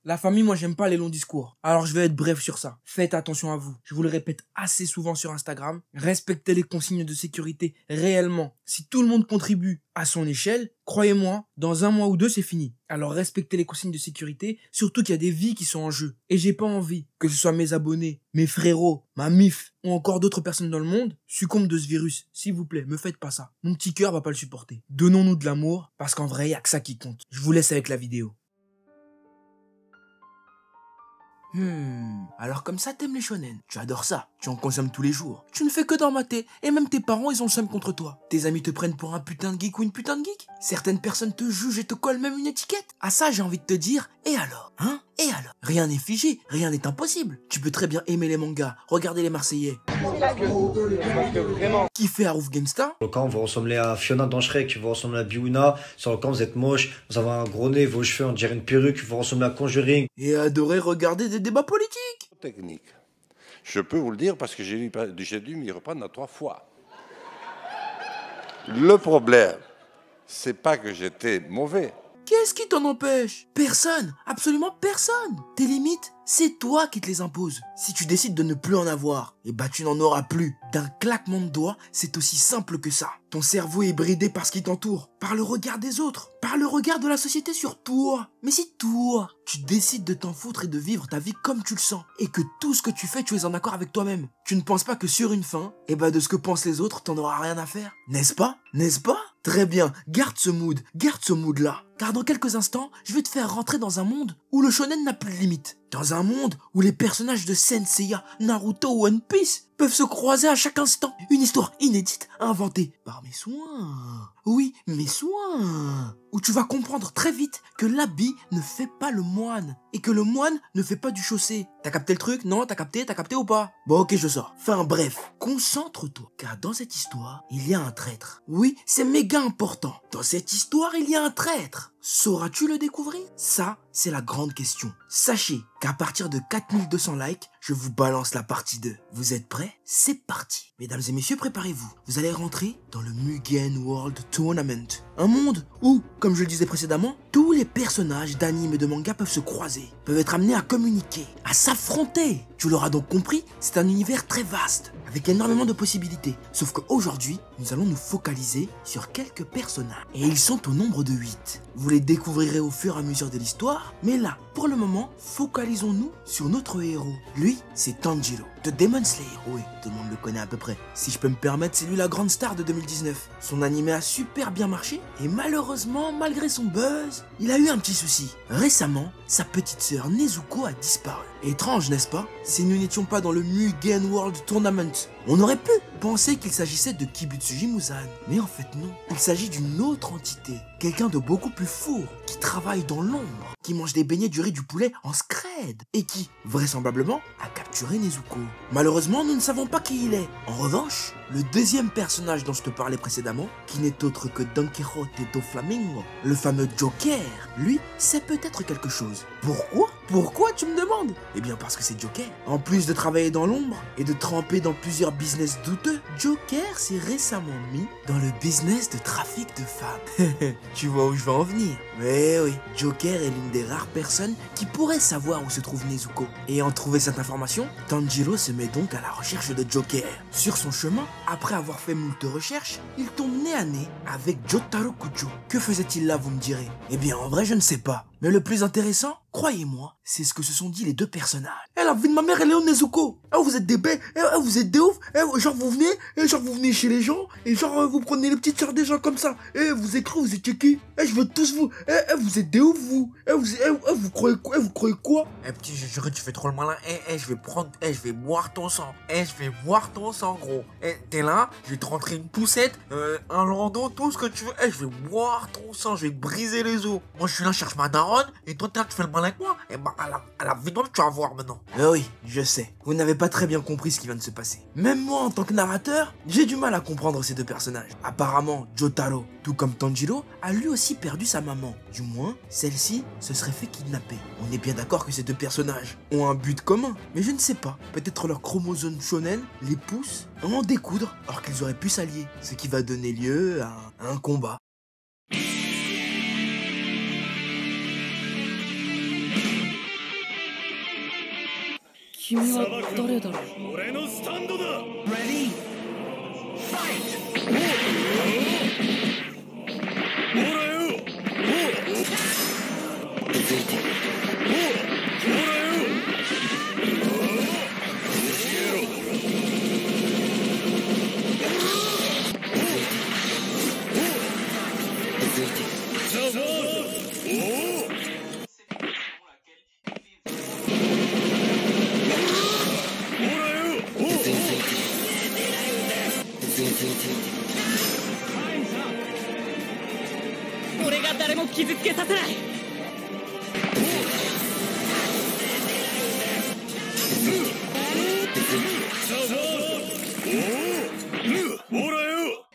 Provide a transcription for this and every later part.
La famille, moi j'aime pas les longs discours. Alors je vais être bref sur ça. Faites attention à vous. Je vous le répète assez souvent sur Instagram. Respectez les consignes de sécurité réellement. Si tout le monde contribue à son échelle, croyez-moi, dans 1 mois ou 2, c'est fini. Alors respectez les consignes de sécurité, surtout qu'il y a des vies qui sont en jeu. Et j'ai pas envie que ce soit mes abonnés, mes frérots, ma mif ou encore d'autres personnes dans le monde succombent de ce virus. S'il vous plaît, me faites pas ça. Mon petit cœur va pas le supporter. Donnons-nous de l'amour, parce qu'en vrai, y a que ça qui compte. Je vous laisse avec la vidéo. Alors comme ça t'aimes les shonen, tu adores ça, tu en consommes tous les jours, tu ne fais que d'en mater, et même tes parents ils ont le seum contre toi. Tes amis te prennent pour un putain de geek ou une putain de geek. Certaines personnes te jugent et te collent même une étiquette. À ça j'ai envie de te dire, et alors, hein? Et alors? Rien n'est figé, rien n'est impossible. Tu peux très bien aimer les mangas, regarder les Marseillais. Parce que vraiment... Kiffer Harouf Gangsta. Sur le camp, vous ressemblez à Fiona dans Shrek, vous ressemblez à Biouna. Sur le camp, vous êtes moche, vous avez un gros nez, vos cheveux, on dirait une perruque, vous ressemblez à Conjuring. Et adorer regarder des débats politiques. Technique. Je peux vous le dire parce que j'ai dû m'y reprendre 3 fois. Le problème, c'est pas que j'étais mauvais. Qu'est-ce qui t'en empêche? Personne, absolument personne. Tes limites, c'est toi qui te les imposes. Si tu décides de ne plus en avoir, eh bah tu n'en auras plus. D'un claquement de doigts, c'est aussi simple que ça. Ton cerveau est bridé par ce qui t'entoure, par le regard des autres, par le regard de la société sur toi. Mais si toi, tu décides de t'en foutre et de vivre ta vie comme tu le sens, et que tout ce que tu fais, tu es en accord avec toi-même, tu ne penses pas que sur une fin, eh bah de ce que pensent les autres, t'en auras rien à faire. N'est-ce pas? N'est-ce pas? Très bien, garde ce mood-là. Car dans quelques instants, je vais te faire rentrer dans un monde où le shonen n'a plus de limite. Dans un monde où les personnages de Senseiya, Naruto ou One Piece peuvent se croiser à chaque instant. Une histoire inédite inventée par mes soins. Oui, mes soins. Où tu vas comprendre très vite que l'habit ne fait pas le moine. Et que le moine ne fait pas du chaussé. T'as capté le truc? Non, t'as capté ou pas? Bon, ok, je sors. Enfin bref, concentre-toi. Car dans cette histoire, il y a un traître. Oui, c'est méga important. Dans cette histoire, il y a un traître. Sauras-tu le découvrir? Ça, c'est la grande question. Sachez qu'à partir de 4200 likes, je vous balance la partie 2. Vous êtes prêts? C'est parti. Mesdames et messieurs, préparez-vous. Vous allez rentrer dans le Mugen World Tournament. Un monde où, comme je le disais précédemment, tous les personnages d'anime et de manga peuvent se croiser, peuvent être amenés à communiquer, à s'affronter. Tu l'auras donc compris, c'est un univers très vaste, avec énormément de possibilités. Sauf qu'aujourd'hui, nous allons nous focaliser sur quelques personnages. Et ils sont au nombre de 8. Vous les découvrirez au fur et à mesure de l'histoire, mais là, pour le moment, focalisons-nous sur notre héros. Lui, c'est Tanjiro, de Demon Slayer. Oui, tout le monde le connaît à peu près. Si je peux me permettre, c'est lui la grande star de 2019. Son animé a super bien marché, et malheureusement, malgré son buzz, il a eu un petit souci. Récemment, sa petite sœur Nezuko a disparu. Étrange, n'est-ce pas? Si nous n'étions pas dans le Mugen World Tournament, on aurait pu penser qu'il s'agissait de Kibutsuji Muzan. Mais en fait non, il s'agit d'une autre entité. Quelqu'un de beaucoup plus fourre, qui travaille dans l'ombre, qui mange des beignets, du riz, du poulet en scred, et qui, vraisemblablement, a capturé Nezuko. Malheureusement, nous ne savons pas qui il est. En revanche, le deuxième personnage dont je te parlais précédemment, qui n'est autre que Don Quijote do Flamingo, le fameux Joker, lui, c'est peut-être quelque chose. Pourquoi? Pourquoi tu me demandes? Eh bien parce que c'est Joker. En plus de travailler dans l'ombre et de tremper dans plusieurs business douteux, Joker s'est récemment mis dans le business de trafic de femmes. Tu vois où je veux en venir? Mais oui, Joker est l'une des rares personnes qui pourrait savoir où se trouve Nezuko. Et ayant trouvé cette information, Tanjiro se met donc à la recherche de Joker. Sur son chemin, après avoir fait moult recherches, il tombe nez à nez avec Jotaro Kujo. Que faisait-il là, vous me direz? Eh bien en vrai je ne sais pas. Mais le plus intéressant, croyez-moi, c'est ce que se sont dit les deux personnages. Eh, la vie de ma mère, elle est au Nezuko. Eh, vous êtes des bêtes, vous êtes des ouf. Genre vous venez chez les gens, et genre vous prenez les petites sœurs des gens comme ça. Vous êtes cru, vous étiez qui? Je veux tous vous. Vous êtes des ouf, vous. Vous croyez quoi? Vous croyez quoi? Petit, je jure, tu fais trop le malin. Je vais boire ton sang. Je vais boire ton sang, gros. T'es là, je vais te rentrer une poussette, un landau, tout ce que tu veux. Je vais boire ton sang, je vais briser les os. Moi, je suis là, je cherche ma daronne, et toi, tu fais le malin avec moi. Et bah, à la vidéo, tu vas voir maintenant. Oui, je sais. Vous n'avez pas très bien compris ce qui vient de se passer. Même moi, en tant que narrateur, j'ai du mal à comprendre ces deux personnages. Apparemment, Jotaro, tout comme Tanjiro, a lui aussi perdu sa maman. Du moins, celle-ci se serait fait kidnapper. On est bien d'accord que ces deux personnages ont un but commun, mais je ne sais pas. Peut-être leur chromosome shonen les pousse à en découdre alors qu'ils auraient pu s'allier, ce qui va donner lieu à un combat. 君は誰だろう。俺のスタンドだ。Ready? Fight! ほらよ。続いて。ほらよ。続いて。ザザー。おお。俺が誰も傷つけさせない。ほらよ。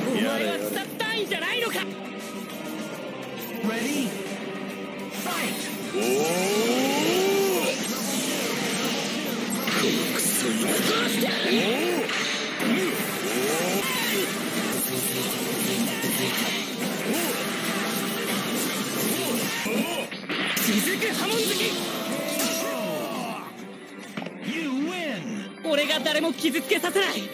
お前はスタッ単位じゃないのか。Ready? Fight! 続く波紋好き。俺が誰も傷つけさせない。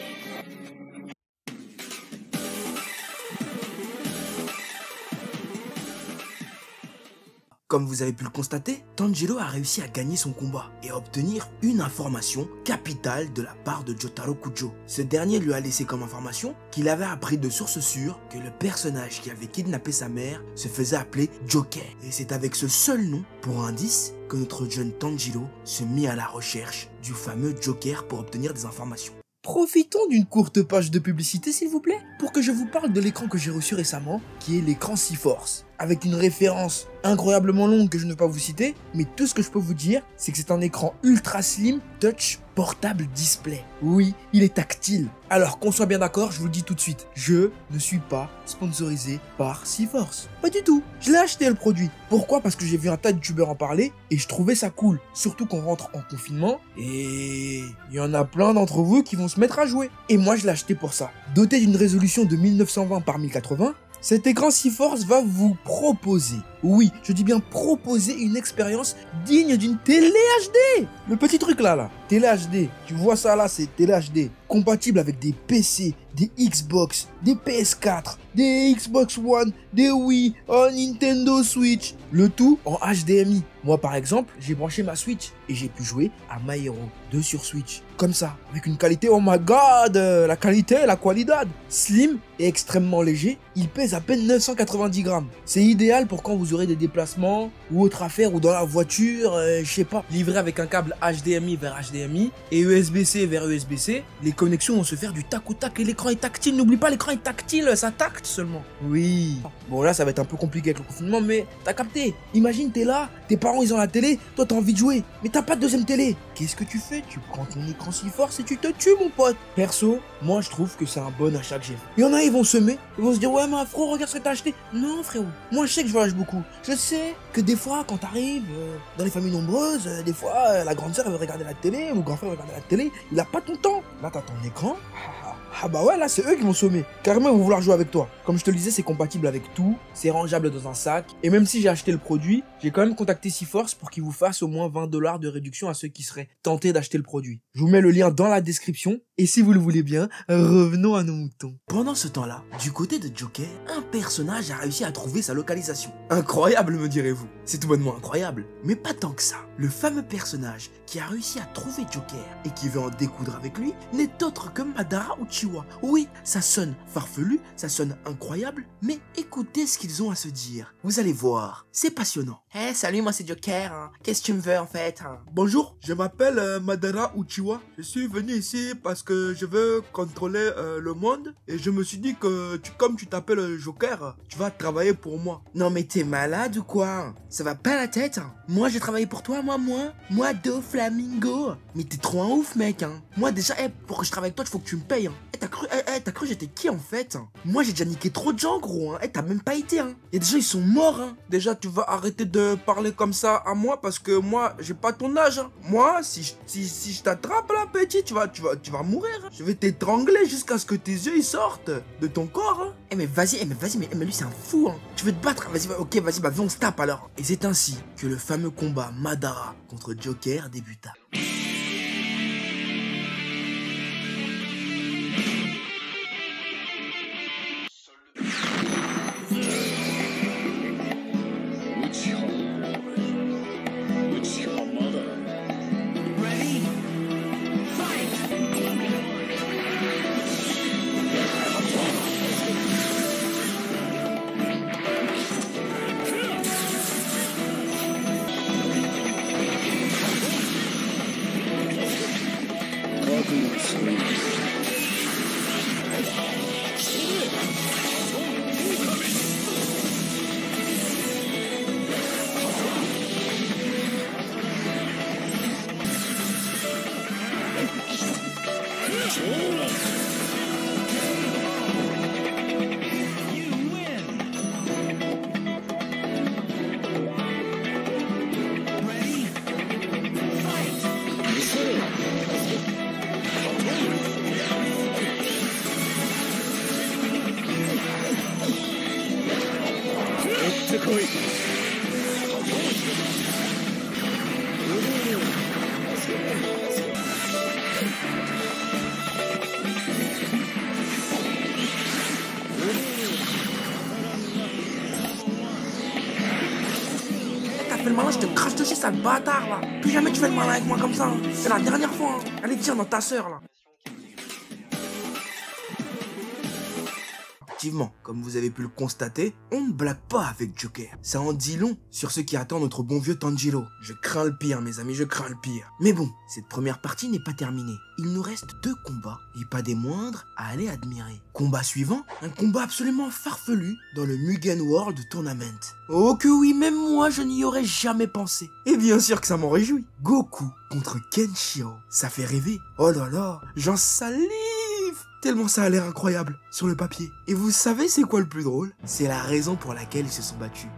Comme vous avez pu le constater, Tanjiro a réussi à gagner son combat et à obtenir une information capitale de la part de Jotaro Kujo. Ce dernier lui a laissé comme information qu'il avait appris de sources sûres que le personnage qui avait kidnappé sa mère se faisait appeler Joker. Et c'est avec ce seul nom, pour indice, que notre jeune Tanjiro se mit à la recherche du fameux Joker pour obtenir des informations. Profitons d'une courte page de publicité s'il vous plaît, pour que je vous parle de l'écran que j'ai reçu récemment, qui est l'écran C-Force, avec une référence incroyablement longue que je ne vais pas vous citer, mais tout ce que je peux vous dire, c'est que c'est un écran ultra slim, touch, portable display. Oui, il est tactile. Alors qu'on soit bien d'accord, je vous le dis tout de suite, je ne suis pas sponsorisé par C-Force. Pas du tout, je l'ai acheté le produit. Pourquoi? Parce que j'ai vu un tas de youtubeurs en parler et je trouvais ça cool. Surtout qu'on rentre en confinement et il y en a plein d'entre vous qui vont se mettre à jouer. Et moi je l'ai acheté pour ça. Doté d'une résolution de 1920 par 1080, cet écran C-Force va vous proposer, oui, je dis bien proposer une expérience digne d'une télé HD. Le petit truc là, télé HD, tu vois ça là, c'est télé HD, compatible avec des PC, des Xbox, des PS4, des Xbox One, des Wii, un Nintendo Switch, le tout en HDMI. Moi par exemple, j'ai branché ma Switch et j'ai pu jouer à My Hero 2 sur Switch, comme ça, avec une qualité, oh my god, la qualité, la qualidad, slim et extrêmement léger, il pèse à peine 990 grammes. C'est idéal pour quand vous aurez des déplacements ou autre affaire ou dans la voiture, je sais pas, livré avec un câble HDMI vers HDMI et USB-C vers USB-C, les connexions vont se faire du tac au tac et l'écran est tactile, n'oublie pas l'écran est tactile, ça tacte seulement. Oui. Bon là ça va être un peu compliqué avec le confinement mais t'as capté, imagine t'es là, tes parents ils ont la télé, toi t'as envie de jouer, mais t'as pas de deuxième télé. Qu'est-ce que tu fais? Tu prends ton écran C-Force et tu te tues mon pote. Perso, moi je trouve que c'est un bon achat que j'ai fait. Il y en a ils vont semer, ils vont se dire ouais mais frérot regarde ce que t'as acheté. Non frérot, moi je sais que je voyage beaucoup. Je sais que des fois quand t'arrives dans les familles nombreuses, des fois la grande sœur elle veut regarder la télé ou le grand frère veut regarder la télé, il a pas ton temps. Là t'as ton écran. Ah bah ouais, là c'est eux qui vont sommer. Carrément ils vont vouloir jouer avec toi. Comme je te le disais, c'est compatible avec tout, c'est rangeable dans un sac. Et même si j'ai acheté le produit, j'ai quand même contacté C-Force pour qu'ils vous fassent au moins 20 $ de réduction à ceux qui seraient tentés d'acheter le produit. Je vous mets le lien dans la description. Et si vous le voulez bien, revenons à nos moutons. Pendant ce temps-là, du côté de Joker, un personnage a réussi à trouver sa localisation. Incroyable me direz-vous. C'est tout bonnement incroyable. Mais pas tant que ça. Le fameux personnage qui a réussi à trouver Joker et qui veut en découdre avec lui n'est autre que Madara Uchiwa. Oui, ça sonne farfelu, ça sonne incroyable, mais écoutez ce qu'ils ont à se dire. Vous allez voir, c'est passionnant. Eh, salut, moi c'est Joker, hein. Qu'est-ce que tu me veux en fait, hein? Bonjour, je m'appelle Madara Uchiwa. Je suis venu ici parce que je veux contrôler le monde et je me suis dit que comme tu t'appelles Joker, tu vas travailler pour moi. Non mais t'es malade ou quoi? Ça va pas la tête, hein? Moi j'ai travaillé pour toi, moi Doflamingo. Mais t'es trop un ouf mec, hein. Moi déjà, pour que je travaille avec toi, il faut que tu me payes, hein. T'as cru j'étais qui en fait? Moi j'ai déjà niqué niqué trop de gens, gros. Hein. Eh, t'as même pas été. Hein. Y a des gens, ils sont morts. Hein. Déjà, tu vas arrêter de parler comme ça à moi parce que moi, j'ai pas ton âge. Hein. Moi, si je t'attrape là, petit, tu vas mourir. Hein. Je vais t'étrangler jusqu'à ce que tes yeux ils sortent de ton corps. Hein. Eh, mais vas-y, mais lui, c'est un fou. Hein. Tu veux te battre? Vas-y, ok, vas-y, bah viens, on se tape alors. Et c'est ainsi que le fameux combat Madara contre Joker débuta. Fais le malin, je te crache dessus, sale bâtard là. Plus jamais tu fais le malin avec moi comme ça. Hein. C'est la dernière fois. Hein. Allez, tiens dans ta sœur là. Effectivement, comme vous avez pu le constater, on ne blague pas avec Joker. Ça en dit long sur ce qui attend notre bon vieux Tanjiro. Je crains le pire, mes amis, je crains le pire. Mais bon, cette première partie n'est pas terminée. Il nous reste 2 combats, et pas des moindres, à aller admirer. Combat suivant, un combat absolument farfelu dans le Mugen World Tournament. Oh que oui, même moi je n'y aurais jamais pensé. Et bien sûr que ça m'en réjouit. Goku contre Kenshiro, ça fait rêver. Oh là là, j'en salive. Tellement ça a l'air incroyable sur le papier. Et vous savez c'est quoi le plus drôle? C'est la raison pour laquelle ils se sont battus.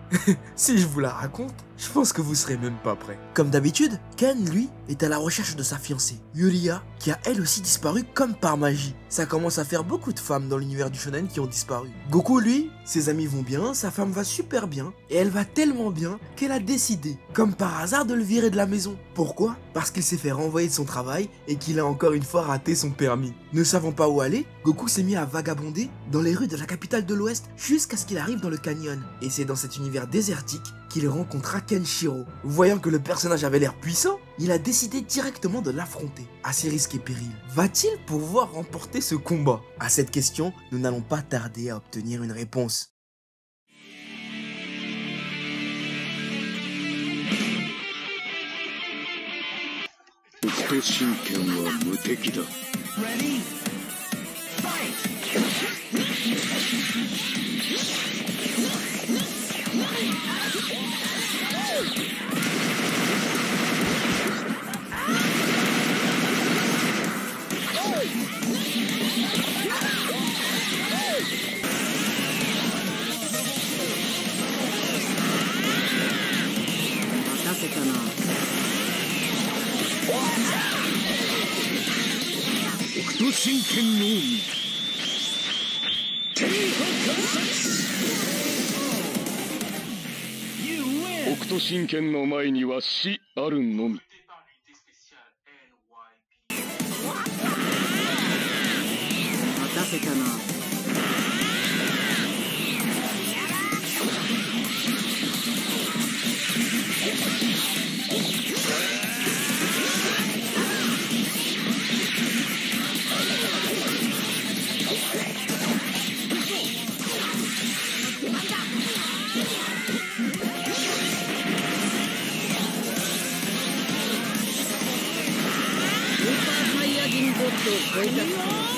Si je vous la raconte, je pense que vous serez même pas prêts. Comme d'habitude, Ken, lui, est à la recherche de sa fiancée, Yuria, qui a elle aussi disparu comme par magie. Ça commence à faire beaucoup de femmes dans l'univers du shonen qui ont disparu. Goku, lui, ses amis vont bien, sa femme va super bien, et elle va tellement bien qu'elle a décidé, comme par hasard, de le virer de la maison. Pourquoi? Parce qu'il s'est fait renvoyer de son travail et qu'il a encore une fois raté son permis. Ne savant pas où aller, Goku s'est mis à vagabonder dans les rues de la capitale de l'Ouest jusqu'à ce qu'il arrive dans le canyon. Et c'est dans cet univers désertique qu'il rencontra Kenshiro. Voyant que le personnage avait l'air puissant, il a décidé directement de l'affronter, à ses risques et périls. Va-t-il pouvoir remporter ce combat? À cette question, nous n'allons pas tarder à obtenir une réponse. Ready? Fight! 真剣の海北斗神拳の前には死あるのみ。待たせたな。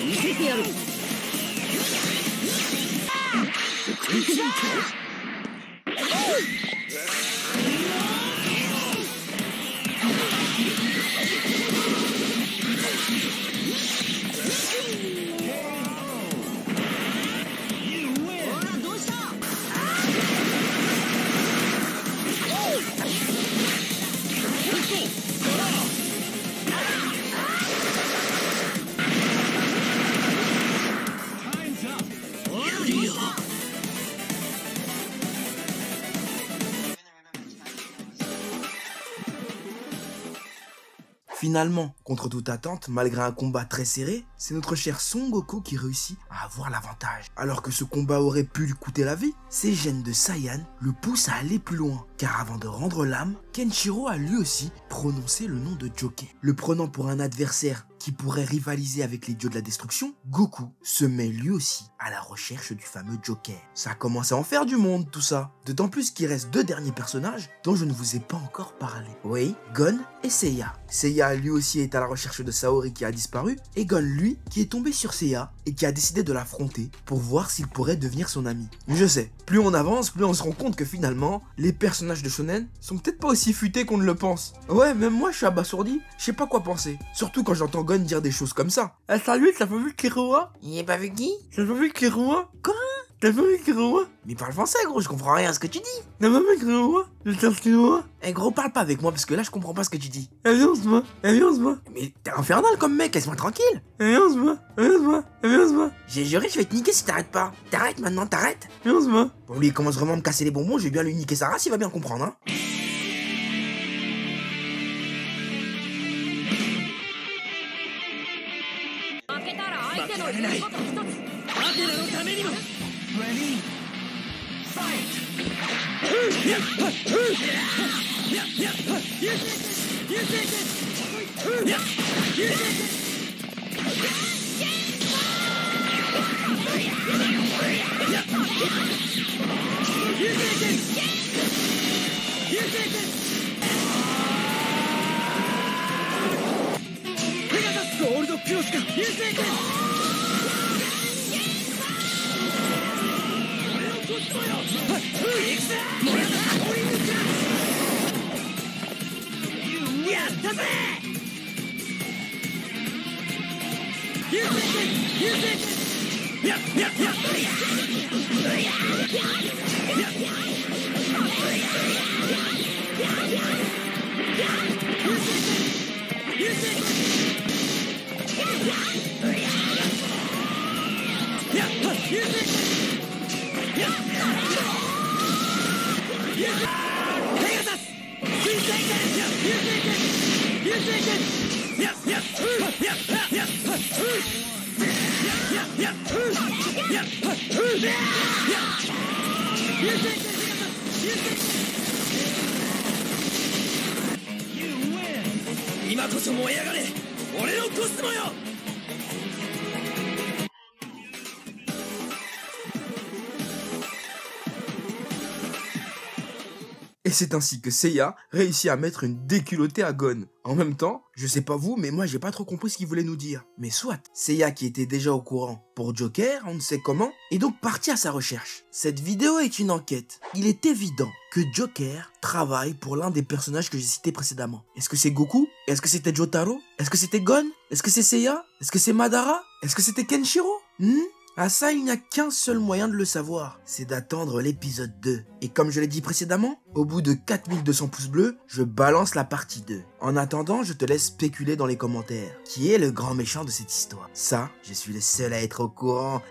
見せてやる。You win. Finalement, contre toute attente, malgré un combat très serré, c'est notre cher Son Goku qui réussit à avoir l'avantage. Alors que ce combat aurait pu lui coûter la vie, ses gènes de Saiyan le poussent à aller plus loin. Car avant de rendre l'âme, Kenshiro a lui aussi prononcé le nom de Joker. Le prenant pour un adversaire qui pourrait rivaliser avec les dieux de la destruction, Goku se met lui aussi à la recherche du fameux Joker. Ça commence à en faire du monde tout ça. D'autant plus qu'il reste 2 derniers personnages dont je ne vous ai pas encore parlé. Oui, Gon et Seiya. Seiya lui aussi est à la recherche de Saori qui a disparu, et Gon lui qui est tombé sur Seiya et qui a décidé de l'affronter pour voir s'il pourrait devenir son ami. Je sais, plus on avance, plus on se rend compte que finalement, les personnages de Shonen sont peut-être pas aussi futés qu'on ne le pense. Ouais, même moi je suis abasourdi, je sais pas quoi penser. Surtout quand j'entends Gon dire des choses comme ça. Ah salut, t'as pas vu Kiroa? Il est pas vu qui? T'as pas vu Kiroa? Quoi? T'as pas vu Kiroa? Mais parle français, gros, je comprends rien à ce que tu dis. T'as pas vu Kiroa? Le cherche Kiroa? Eh gros, parle pas avec moi parce que là je comprends pas ce que tu dis. Avance-moi, avance-moi, Mais t'es infernal comme mec, laisse-moi tranquille. avance-moi, avance-moi, avance-moi, J'ai juré, je vais te niquer si t'arrêtes pas. T'arrêtes maintenant, t'arrêtes. avance-moi. Bon, lui il commence vraiment à me casser les bonbons, je vais bien lui niquer sa race, il va bien comprendre, hein. Ready? Et c'est ainsi que Seiya réussit à mettre une déculottée à Gon. En même temps, je sais pas vous, mais moi j'ai pas trop compris ce qu'il voulait nous dire. Mais soit, Seiya qui était déjà au courant pour Joker, on ne sait comment, est donc parti à sa recherche. Cette vidéo est une enquête. Il est évident que Joker travaille pour l'un des personnages que j'ai cités précédemment. Est-ce que c'est Goku? Est-ce que c'était Jotaro? Est-ce que c'était Gon? Est-ce que c'est Seiya? Est-ce que c'est Madara? Est-ce que c'était Kenshiro? Ah ça, il n'y a qu'un seul moyen de le savoir, c'est d'attendre l'épisode 2. Et comme je l'ai dit précédemment, au bout de 4200 pouces bleus, je balance la partie 2. En attendant, je te laisse spéculer dans les commentaires. Qui est le grand méchant de cette histoire? Ça, je suis le seul à être au courant.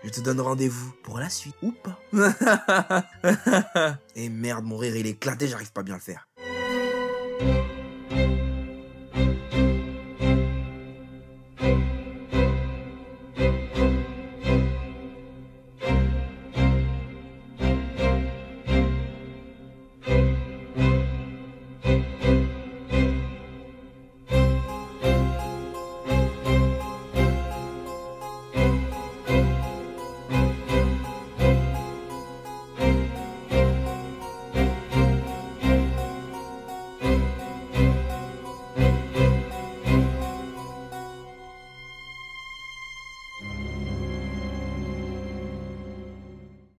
Je te donne rendez-vous pour la suite, ou pas. Et merde, mon rire il est éclaté, j'arrive pas bien à le faire.